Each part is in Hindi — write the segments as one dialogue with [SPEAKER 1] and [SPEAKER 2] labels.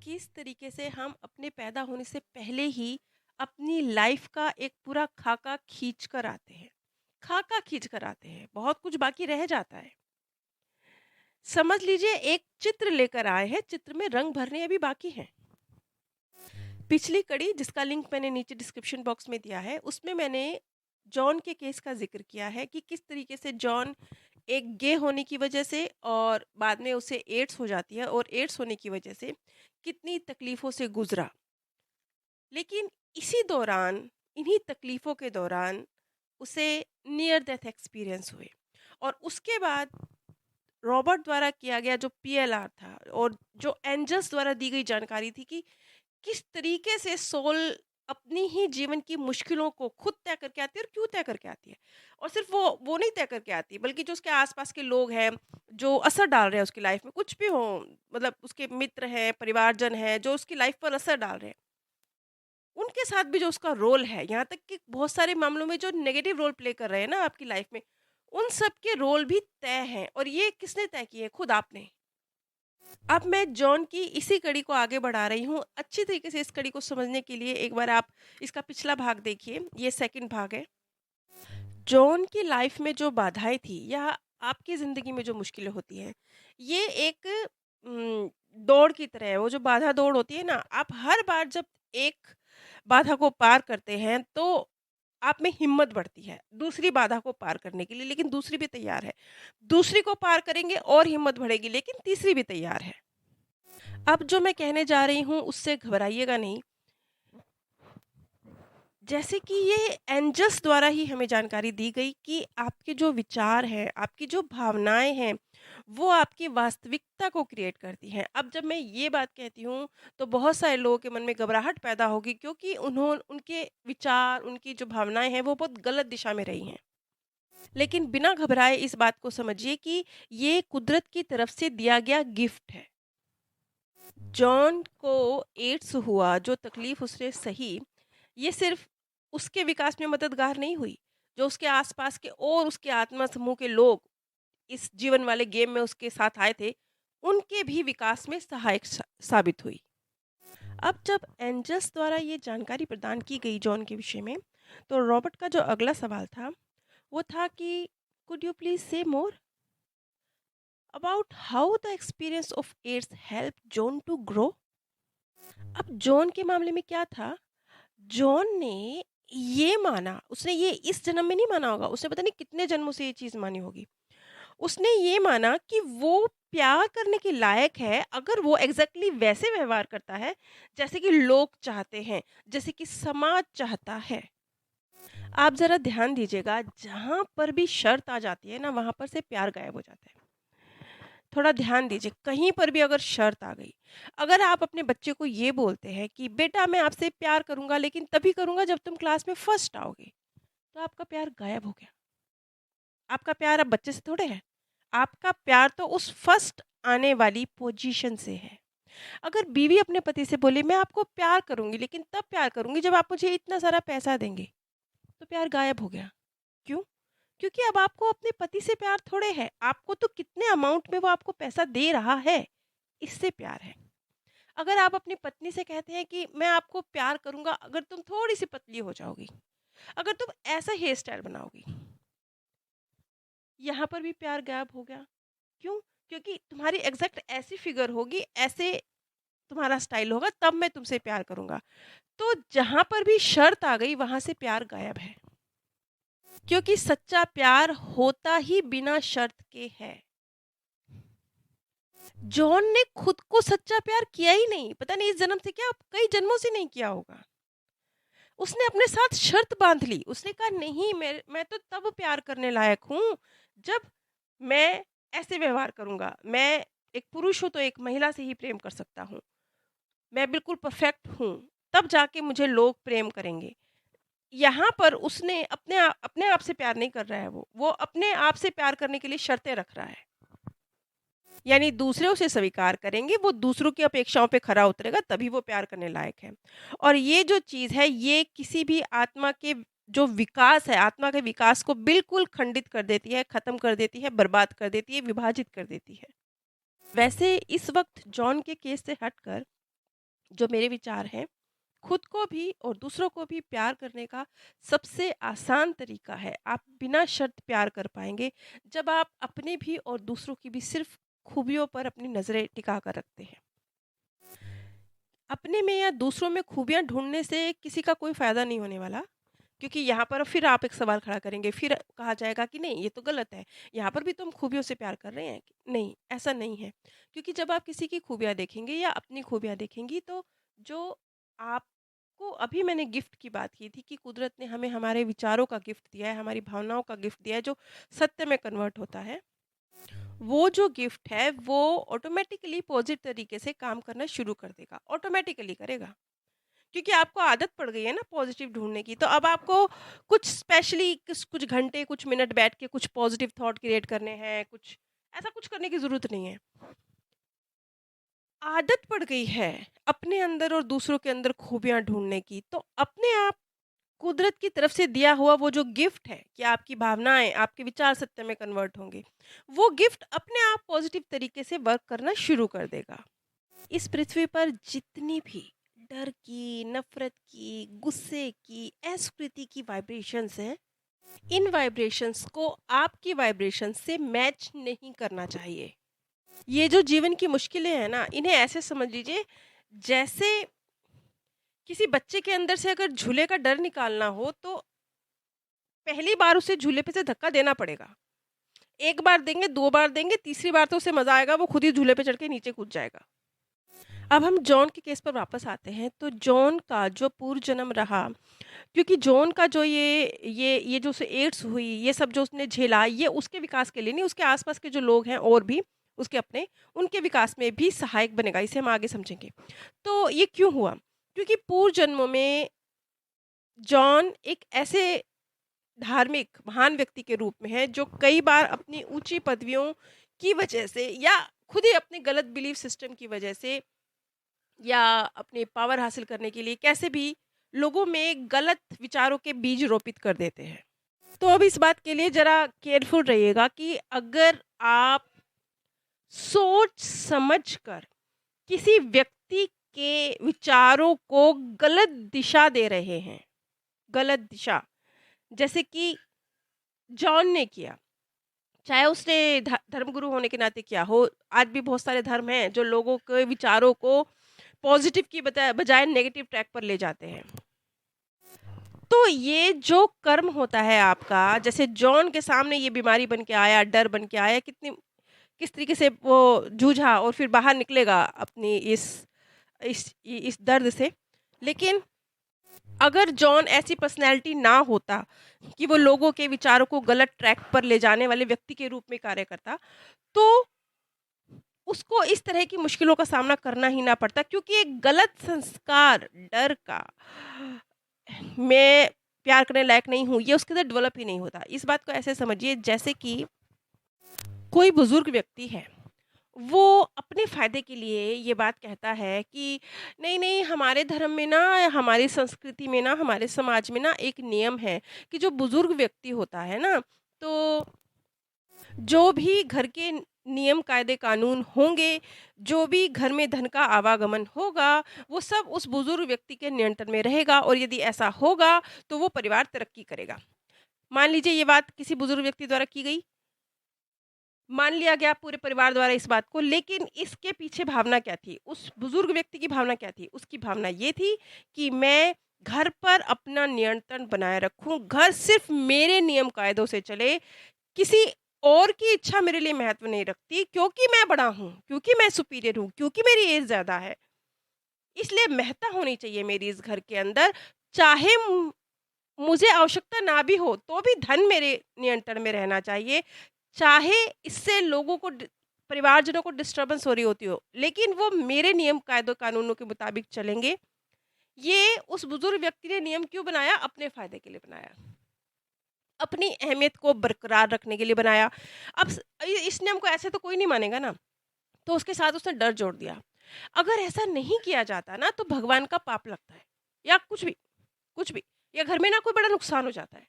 [SPEAKER 1] किस तरीके से हम अपने पैदा होने से पहले ही अपनी लाइफ का एक पूरा खाका खींच कर आते हैं। खाका खींच कर आते हैं, बहुत कुछ बाकी रह जाता है। समझ लीजिए एक चित्र लेकर आए हैं, चित्र में रंग भरने अभी बाकी हैं। पिछली कड़ी जिसका लिंक मैंने नीचे डिस्क्रिप्शन बॉक्स में दिया है, उसमें मैंने जॉन के केस का ज़िक्र किया है कि किस तरीके से जॉन एक गे होने की वजह से और बाद में उसे एड्स हो जाती है और एड्स होने की वजह से कितनी तकलीफ़ों से गुज़रा। लेकिन इसी दौरान, इन्हीं तकलीफ़ों के दौरान उसे नियर डेथ एक्सपीरियंस हुए और उसके बाद रॉबर्ट द्वारा किया गया जो पीएलआर था और जो एंजल्स द्वारा दी गई जानकारी थी कि किस तरीके से सोल अपनी ही जीवन की मुश्किलों को खुद तय करके आती है और क्यों तय करके आती है। और सिर्फ वो नहीं तय करके आती बल्कि जो उसके आसपास के लोग हैं जो असर डाल रहे हैं उसकी लाइफ में, कुछ भी हो, मतलब उसके मित्र हैं, परिवारजन हैं जो उसकी लाइफ पर असर डाल रहे हैं, उनके साथ भी जो उसका रोल है, यहाँ तक कि बहुत सारे मामलों में जो नेगेटिव रोल प्ले कर रहे हैं ना आपकी लाइफ में, उन सब के रोल भी तय हैं और ये किसने तय किए? खुद आपने। अब मैं जॉन की इसी कड़ी को आगे बढ़ा रही हूँ। अच्छी तरीके से इस कड़ी को समझने के लिए एक बार आप इसका पिछला भाग देखिए, ये सेकंड भाग है। जॉन की लाइफ में जो बाधाएँ थी या आपकी ज़िंदगी में जो मुश्किलें होती हैं, ये एक दौड़ की तरह है। वो जो बाधा दौड़ होती है ना, आप हर बार जब एक बाधा को पार करते हैं, तो आप में हिम्मत बढ़ती है, दूसरी बाधा को पार करने के लिए, लेकिन दूसरी भी तैयार है। दूसरी को पार करेंगे और हिम्मत बढ़ेगी, लेकिन तीसरी भी तैयार है। अब जो मैं कहने जा रही हूँ, उससे घबराइएगा नहीं। जैसे कि ये एंजल्स द्वारा ही हमें जानकारी दी गई कि आपके जो विचार हैं, आपकी जो भावनाएँ हैं, वो आपकी वास्तविकता को क्रिएट करती हैं। अब जब मैं ये बात कहती हूँ, तो बहुत सारे लोगों के मन में घबराहट पैदा होगी क्योंकि उनके विचार, उनकी जो भावनाएँ हैं, वो बहुत गलत दिशा में रही हैं। लेकिन बिना घबराए इस बात को समझिए कि ये कुदरत की तरफ से दिया गया गिफ्ट है। जॉन को एड्स हुआ, जो तकलीफ़ उसने सही, ये सिर्फ़ उसके विकास में मददगार नहीं हुई, जो उसके आस-पास के और उसके आत्मा समूह के लोग इस जीवन वाले गेम में उसके साथ आए थे, उनके भी विकास में सहायक साबित हुई। अब जब एंजल्स द्वारा ये जानकारी प्रदान की गई जॉन के विषय में, तो रॉबर्ट का जो अगला सवाल था, वो था कि could you please say more about how the experience of AIDS help John to grow? अब जॉन के मामले में क्या था, जॉन ने ये माना, उसने ये इस जन्म में नहीं माना होगा, उसने पता नहीं कितने जन्मों से ये चीज़ मानी होगी। उसने ये माना कि वो प्यार करने के लायक है अगर वो एग्ज़ैक्टली वैसे व्यवहार करता है, जैसे कि लोग चाहते हैं, जैसे कि समाज चाहता है। आप ज़रा ध्यान दीजिएगा, जहाँ पर भी शर्त आ जाती है ना, वहाँ पर से प्यार गायब हो जाता है। थोड़ा ध्यान दीजिए, कहीं पर भी अगर शर्त आ गई, अगर आप अपने बच्चे को ये बोलते हैं कि बेटा मैं आपसे प्यार करूँगा लेकिन तभी करूँगा जब तुम क्लास में फर्स्ट आओगे, तो आपका प्यार गायब हो गया। आपका प्यार अब बच्चे से थोड़े है, आपका प्यार तो उस फर्स्ट आने वाली पोजीशन से है। अगर बीवी अपने पति से बोले मैं आपको प्यार करूँगी लेकिन तब प्यार करूँगी जब आप मुझे इतना सारा पैसा देंगे, तो प्यार गायब हो गया। क्यों? क्योंकि अब आपको अपने पति से प्यार थोड़े है, आपको तो कितने अमाउंट में वो आपको पैसा दे रहा है, इससे प्यार है। अगर आप अपनी पत्नी से कहते हैं कि मैं आपको प्यार करूँगा अगर तुम थोड़ी-सी पतली हो जाओगी, अगर तुम ऐसा हेयर स्टाइल बनाओगी, यहाँ पर भी प्यार गायब हो गया। क्यों? क्योंकि तुम्हारी एग्ज़ैक्ट ऐसी फ़िगर होगी, ऐसे तुम्हारा स्टाइल होगा तब मैं तुमसे प्यार करूँगा। तो जहाँ पर भी शर्त आ गई वहाँ से प्यार गायब है। क्योंकि सच्चा प्यार होता ही बिना शर्त के है। जॉन ने खुद को सच्चा प्यार किया ही नहीं, पता नहीं इस जन्म से क्या कई जन्मों से नहीं किया होगा। उसने अपने साथ शर्त बाँध ली, उसने कहा नहीं मैं तो तब प्यार करने लायक हूँ, जब मैं ऐसे व्यवहार करूँगा। मैं एक पुरुष हूँ तो एक महिला से ही प्रेम कर सकता हूँ। मैं बिल्कुल परफेक्ट हूँ, तब जाके मुझे लोग प्रेम करेंगे। यहाँ पर उसने अपने आप से प्यार नहीं कर रहा है वो अपने आप से प्यार करने के लिए शर्तें रख रहा है। यानी दूसरे उसे स्वीकार करेंगे, वो दूसरों की अपेक्षाओं पे खरा उतरेगा तभी वो प्यार करने लायक है। और ये जो चीज़ है ये किसी भी आत्मा के जो विकास है, आत्मा के विकास को बिल्कुल खंडित कर देती है, ख़त्म कर देती है, बर्बाद कर देती है, विभाजित कर देती है। वैसे इस वक़्त जॉन के केस से हटकर जो मेरे विचार हैं, खुद को भी और दूसरों को भी प्यार करने का सबसे आसान तरीका है, आप बिना शर्त प्यार कर पाएँगे, जब आप अपने भी और दूसरों की भी सिर्फ़ खूबियों पर अपनी नज़रें टिका कर रखते हैं। अपने में या दूसरों में खूबियाँ ढूँढने से किसी का कोई फ़ायदा नहीं होने वाला, क्योंकि यहाँ पर फिर आप एक सवाल खड़ा करेंगे, फिर कहा जाएगा कि नहीं ये तो गलत है, यहाँ पर भी तो हम खूबियों से प्यार कर रहे हैं। नहीं, ऐसा नहीं है, क्योंकि जब आप किसी की खूबियाँ देखेंगे या अपनी खूबियाँ देखेंगी तो जो आपको अभी मैंने गिफ्ट की बात की थी कि कुदरत ने हमें हमारे विचारों का गिफ्ट दिया है, हमारी भावनाओं का गिफ्ट दिया है जो सत्य में कन्वर्ट होता है। वो जो गिफ्ट है वो ऑटोमेटिकली पॉजिटिव तरीके से काम करना शुरू कर देगा, ऑटोमेटिकली करेगा। क्योंकि आपको आदत पड़ गई है ना पॉजिटिव ढूँढने की, तो अब आपको कुछ स्पेशली कुछ घंटे, कुछ मिनट बैठ के कुछ पॉजिटिव थॉट क्रिएट करने हैं, कुछ ऐसा कुछ करने की ज़रूरत नहीं है। आदत पड़ गई है अपने अंदर और दूसरों के अंदर खूबियाँ ढूँढने की, तो अपने आप कुदरत की तरफ से दिया हुआ वो जो गिफ्ट है कि आपकी भावनाएँ, आपके विचार सत्य में कन्वर्ट होंगे, वो गिफ्ट अपने आप पॉजिटिव तरीके से वर्क करना शुरू कर देगा। इस पृथ्वी पर जितनी भी डर की, नफ़रत की, गुस्से की, अस्वीकृति की वाइब्रेशंस हैं, इन वाइब्रेशंस को आपकी वाइब्रेशन से मैच नहीं करना चाहिए। ये जो जीवन की मुश्किलें हैं ना, इन्हें ऐसे समझ लीजिए जैसे किसी बच्चे के अंदर से अगर झूले का डर निकालना हो, तो पहली बार उसे झूले पे से धक्का देना पड़ेगा। 1 बार देंगे, 2 बार देंगे, तीसरी बार तो उसे मज़ा आएगा, वो खुद ही झूले पे चढ़ के नीचे कूद जाएगा। अब हम जॉन के केस पर वापस आते हैं, तो जॉन का जो पूर्व जन्म रहा, क्योंकि जॉन का जो ये जो उसे एड्स हुई, ये सब जो उसने झेला, ये उसके विकास के लिए नहीं, उसके आस-पास के जो लोग हैं और भी उसके अपने, उनके विकास में भी सहायक बनेगा, इसे हम आगे समझेंगे। तो ये क्यों हुआ? क्योंकि पूर्व जन्मों में जॉन एक ऐसे धार्मिक महान व्यक्ति के रूप में है, जो कई बार अपनी ऊँची पदवियों की वजह से या खुद ही अपने गलत बिलीफ सिस्टम की वजह से या अपने पावर हासिल करने के लिए कैसे भी लोगों में गलत विचारों के बीज रोपित कर देते हैं। तो अब इस बात के लिए ज़रा केयरफुल रहिएगा कि अगर आप सोच समझकर किसी व्यक्ति के विचारों को गलत दिशा दे रहे हैं, गलत दिशा, जैसे कि जॉन ने किया, चाहे उसने धर्मगुरु होने के नाते किया हो, आज भी बहुत सारे धर्म हैं जो लोगों के विचारों को पॉजिटिव की बजाय नेगेटिव ट्रैक पर ले जाते हैं। तो ये जो कर्म होता है आपका, जैसे जॉन के सामने ये बीमारी बन के आया, डर बन के आया, किस तरीके से वो जूझा और फिर बाहर निकलेगा अपनी इस दर्द से। लेकिन अगर जॉन ऐसी पर्सनैलिटी ना होता कि वो लोगों के विचारों को गलत ट्रैक पर ले जाने वाले व्यक्ति के रूप में कार्य करता, तो उसको इस तरह की मुश्किलों का सामना करना ही ना पड़ता, क्योंकि एक गलत संस्कार डर का मैं प्यार करने लायक नहीं हूँ, ये उसके अंदर डेवलप ही नहीं होता। इस बात को ऐसे समझिए जैसे कि कोई बुजुर्ग व्यक्ति है, वो अपने फ़ायदे के लिए ये बात कहता है कि नहीं, नहीं हमारे धर्म में ना, हमारी संस्कृति में ना, हमारे समाज में ना एक नियम है कि जो बुजुर्ग व्यक्ति होता है ना, तो जो भी घर के नियम कायदे कानून होंगे, जो भी घर में धन का आवागमन होगा, वो सब उस बुजुर्ग व्यक्ति के नियंत्रण में रहेगा और यदि ऐसा होगा, तो वो परिवार तरक्की करेगा। मान लीजिए ये बात किसी बुजुर्ग व्यक्ति द्वारा की गई, मान लिया गया पूरे परिवार द्वारा इस बात को, लेकिन इसके पीछे भावना क्या थी? उस बुजुर्ग व्यक्ति की भावना क्या थी? उसकी भावना ये थी कि मैं घर पर अपना नियंत्रण बनाए रखूँ, घर सिर्फ़ मेरे नियम कायदों से चले, किसी और की इच्छा मेरे लिए महत्व नहीं रखती, क्योंकि मैं बड़ा हूँ, क्योंकि मैं सुपीरियर हूँ, क्योंकि मेरी एज ज़्यादा है, इसलिए महत्ता होनी चाहिए मेरी इस घर के अंदर, चाहे मुझे आवश्यकता ना भी हो, तो भी धन मेरे नियंत्रण में रहना चाहिए। चाहे इससे लोगों को परिवारजनों को डिस्टर्बेंस हो रही होती हो, लेकिन वो मेरे नियम कायदों कानूनों के मुताबिक चलेंगे। ये उस बुजुर्ग व्यक्ति ने नियम क्यों बनाया? अपने फ़ायदे के लिए बनाया। अपनी अहमियत को बरकरार रखने के लिए बनाया। अब इस नियम को ऐसे तो कोई नहीं मानेगा ना, तो उसके साथ उसने डर जोड़ दिया। अगर ऐसा नहीं किया जाता ना, तो भगवान का पाप लगता है या कुछ भी, या घर में ना कोई बड़ा नुकसान हो जाता है।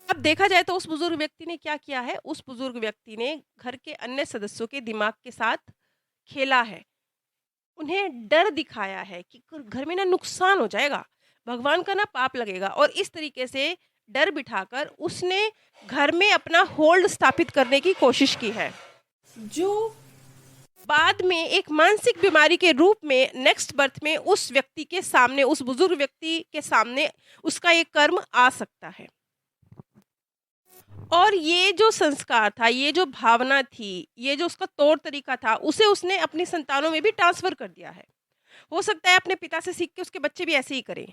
[SPEAKER 1] अब देखा जाए तो उस बुजुर्ग व्यक्ति ने क्या किया है, उस बुजुर्ग व्यक्ति ने घर के अन्य सदस्यों के दिमाग के साथ खेला है। उन्हें डर दिखाया है कि घर में ना नुकसान हो जाएगा, भगवान का ना पाप लगेगा, और इस तरीके से डर बिठाकर उसने घर में अपना होल्ड स्थापित करने की कोशिश की है, जो बाद में एक मानसिक बीमारी के रूप में नेक्स्ट बर्थ में उस व्यक्ति के सामने, उस बुजुर्ग व्यक्ति के सामने उसका एक कर्म आ सकता है। और ये जो संस्कार था, ये जो भावना थी, ये जो उसका तौर तरीका था, उसे उसने अपनी संतानों में भी ट्रांसफर कर दिया है। हो सकता है अपने पिता से सीख के उसके बच्चे भी ऐसे ही करें।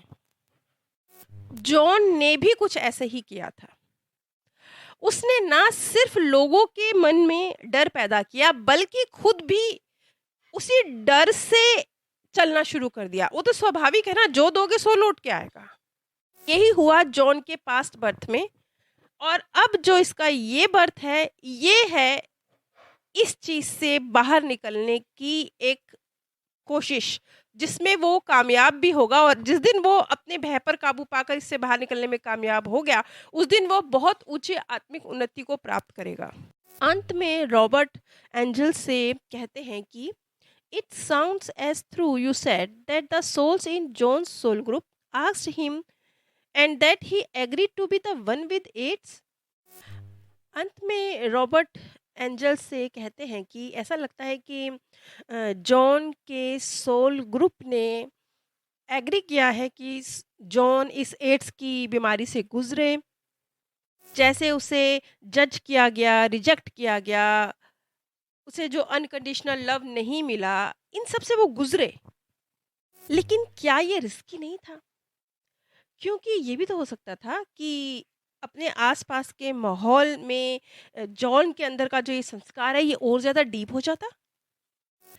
[SPEAKER 1] जॉन ने भी कुछ ऐसे ही किया था। उसने ना सिर्फ लोगों के मन में डर पैदा किया, बल्कि खुद भी उसी डर से चलना शुरू कर दिया। वो तो स्वाभाविक है ना, जो दोगे सो लौट के आएगा। यही हुआ जॉन के पास्ट बर्थ में, और अब जो इसका ये बर्थ है, ये है इस चीज से बाहर निकलने की एक कोशिश, जिसमें वो कामयाब भी होगा। और जिस दिन वो अपने भय पर काबू पाकर इससे बाहर निकलने में कामयाब हो गया, उस दिन वो बहुत ऊंची आत्मिक उन्नति को प्राप्त करेगा। अंत में रॉबर्ट एंजल से कहते हैं कि it sounds as though you said that the souls in John's soul group asked him and that he agreed to be the one with AIDS. अंत में रॉबर्ट एंजल से कहते हैं कि ऐसा लगता है कि जॉन के सोल ग्रुप ने एग्री किया है कि जॉन इस एड्स की बीमारी से गुजरे, जैसे उसे जज किया गया, रिजेक्ट किया गया, उसे जो अनकंडीशनल लव नहीं मिला, इन सब से वो गुजरे। लेकिन क्या ये रिस्की नहीं था? क्योंकि ये भी तो हो सकता था कि अपने आसपास के माहौल में जॉन के अंदर का जो ये संस्कार है, ये और ज़्यादा डीप हो जाता।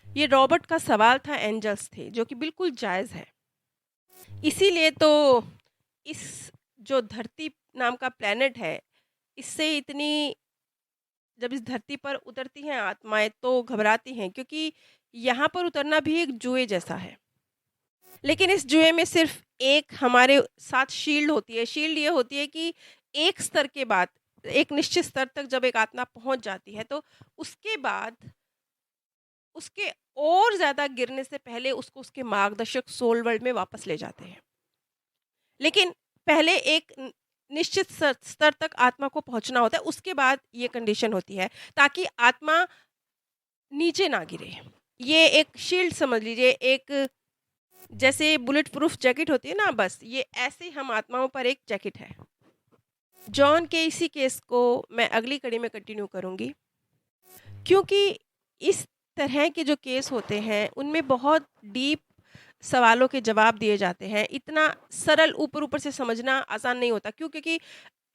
[SPEAKER 1] ये रॉबर्ट का सवाल था, एंजल्स थे, जो कि बिल्कुल जायज़ है। इसीलिए तो इस जो धरती नाम का प्लेनेट है, इससे इतनी, जब इस धरती पर उतरती हैं आत्माएं तो घबराती हैं, क्योंकि यहाँ पर उतरना भी एक जुए जैसा है। लेकिन इस जुए में सिर्फ एक हमारे साथ शील्ड होती है। शील्ड ये होती है कि एक स्तर के बाद, एक निश्चित स्तर तक जब एक आत्मा पहुंच जाती है, तो उसके बाद उसके और ज़्यादा गिरने से पहले उसको उसके मार्गदर्शक सोल वर्ल्ड में वापस ले जाते हैं। लेकिन पहले एक निश्चित स्तर तक आत्मा को पहुंचना होता है, उसके बाद ये कंडीशन होती है, ताकि आत्मा नीचे ना गिरे। ये एक शील्ड समझ लीजिए, एक जैसे बुलेट प्रूफ जैकेट होती है ना, बस ये ऐसे हम आत्माओं पर एक जैकेट है। जॉन के इसी केस को मैं अगली कड़ी में कंटिन्यू करूंगी, क्योंकि इस तरह के जो केस होते हैं उनमें बहुत डीप सवालों के जवाब दिए जाते हैं। इतना सरल ऊपर ऊपर से समझना आसान नहीं होता। क्यों? क्योंकि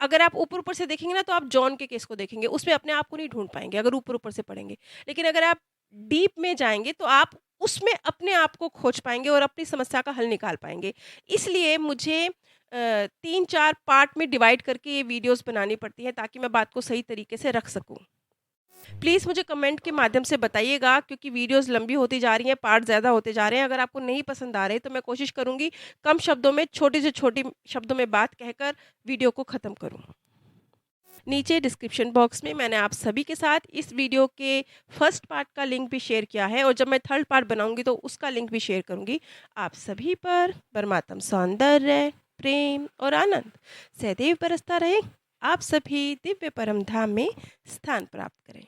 [SPEAKER 1] अगर आप ऊपर ऊपर से देखेंगे ना, तो आप जॉन के केस को देखेंगे, उसमें अपने आप को नहीं ढूंढ पाएंगे अगर ऊपर ऊपर से पढ़ेंगे। लेकिन अगर आप डीप में जाएंगे तो आप उसमें अपने आप को खोज पाएंगे और अपनी समस्या का हल निकाल पाएंगे। इसलिए मुझे 3-4 पार्ट में डिवाइड करके ये वीडियोस बनानी पड़ती हैं, ताकि मैं बात को सही तरीके से रख सकूं। प्लीज़ मुझे कमेंट के माध्यम से बताइएगा, क्योंकि वीडियोस लंबी होती जा रही हैं, पार्ट ज़्यादा होते जा रहे हैं। अगर आपको नहीं पसंद आ रहे तो मैं कोशिश करूँगी कम शब्दों में, छोटे से छोटी शब्दों में बात कहकर वीडियो को ख़त्म करूँ। नीचे डिस्क्रिप्शन बॉक्स में मैंने आप सभी के साथ इस वीडियो के फर्स्ट पार्ट का लिंक भी शेयर किया है, और जब मैं थर्ड पार्ट बनाऊंगी तो उसका लिंक भी शेयर करूंगी। आप सभी पर परमात्म सौंदर्य, प्रेम और आनंद सदैव बरसता रहे। आप सभी दिव्य परम धाम में स्थान प्राप्त करें।